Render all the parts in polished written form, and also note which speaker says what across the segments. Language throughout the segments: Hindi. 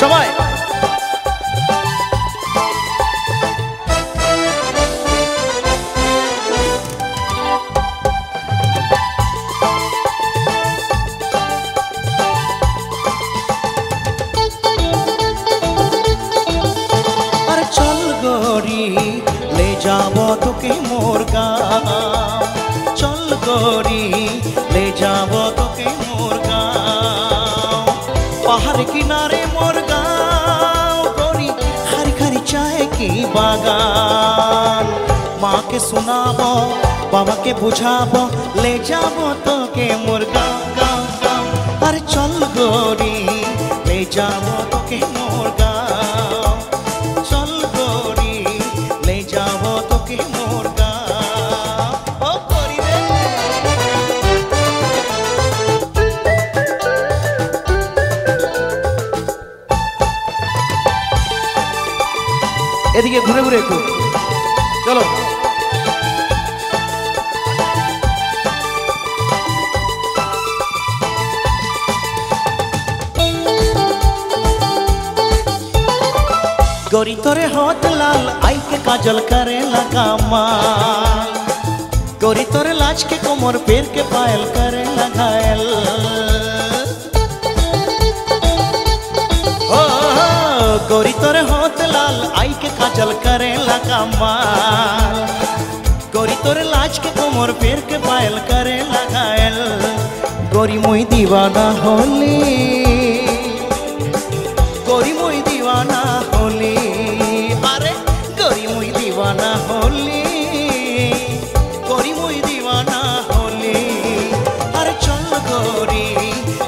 Speaker 1: সবাই ले जाबो तोके मोर गाँव चल गोरी ले जाबो तोके मोर गाँव पहाड़ किनारे मोर गाँव गोरी हरी हरी चाय की बागान माँ के सुनाबो बाबा के बुझाबो ले जाबो तोके मोर गाँव गाँव गाँव अरे चल गोरी ले जाबो तोके मोर गाँव এদিকে ঘুরে ঘুরে একটু চলো गोरी तोरे होठ लाल आई के काजल करे लगा माल गोरी तोरे लाज के कोमर पैर के पायल करे लगायल गोरी तोरे होठ लाल आई के काजल करे लगा माल गोरी तोरे लाज के कोमर पैर के पायल करे लगायल गोरी मोई दीवाना होली गोरी मोई दीवाना होली अरे गोरी मोई दीवाना होली गोरी मोई दीवाना होली अरे चल गोरी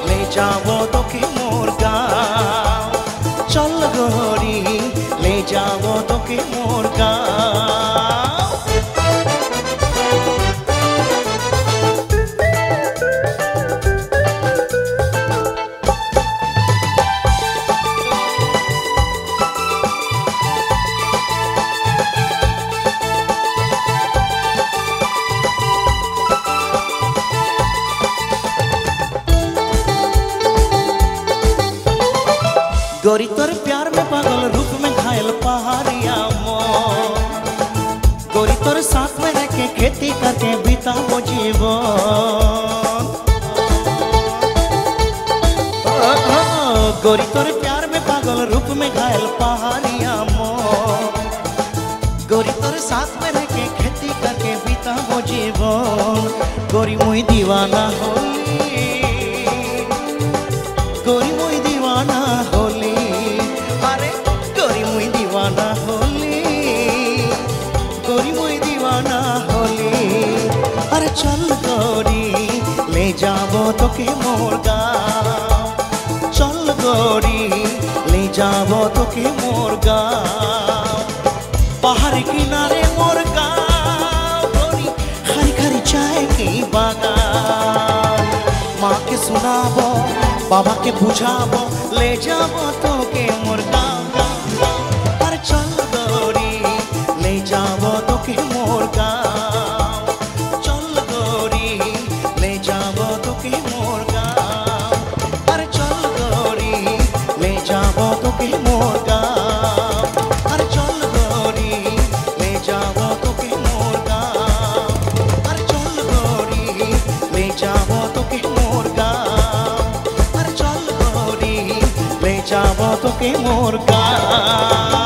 Speaker 1: ले जाबो तोके मोर गाँव चल गोरी ले जाबो तोके मोर गाँव गोरी तोर प्यार में पागल रूप में घायल पहाड़िया मोर गोरी तोर साथ में रह के खेती करके बिताबो जीवन गोरी तोर प्यार में पागल रूप में घायल पहाड़िया मोर गोरी तोर साथ में रह के खेती करके बिताबो जीवन गोरी मोई दीवाना होली गोरी मोई दीवाना होली दीवाना होली गोरी मोई दीवाना होली अरे चल गोरी ले जाबो तोके मोर गाँव चल गोरी ले जाबो तोके मोर गाँव पहाड़ किनारे मोर गाँव गोरी हरी हरी चाय की बागान माँ के सुनाबो बाबा के बुझाबो ले जाबो तोके मोर गाँव चल गोरी ले जाबो तोके मोर गाँव चल गोरी ले जाबो तोके मोर गाँव अरे चल गोरी ले जाबो तोके मोर गाँव अरे चल गोरी ले जाबो तोके मोर गाँव अरे चल गोरी ले जाबो तोके मोर गाँव अरे चल गोरी ले जाबो तोके मोर गाँव।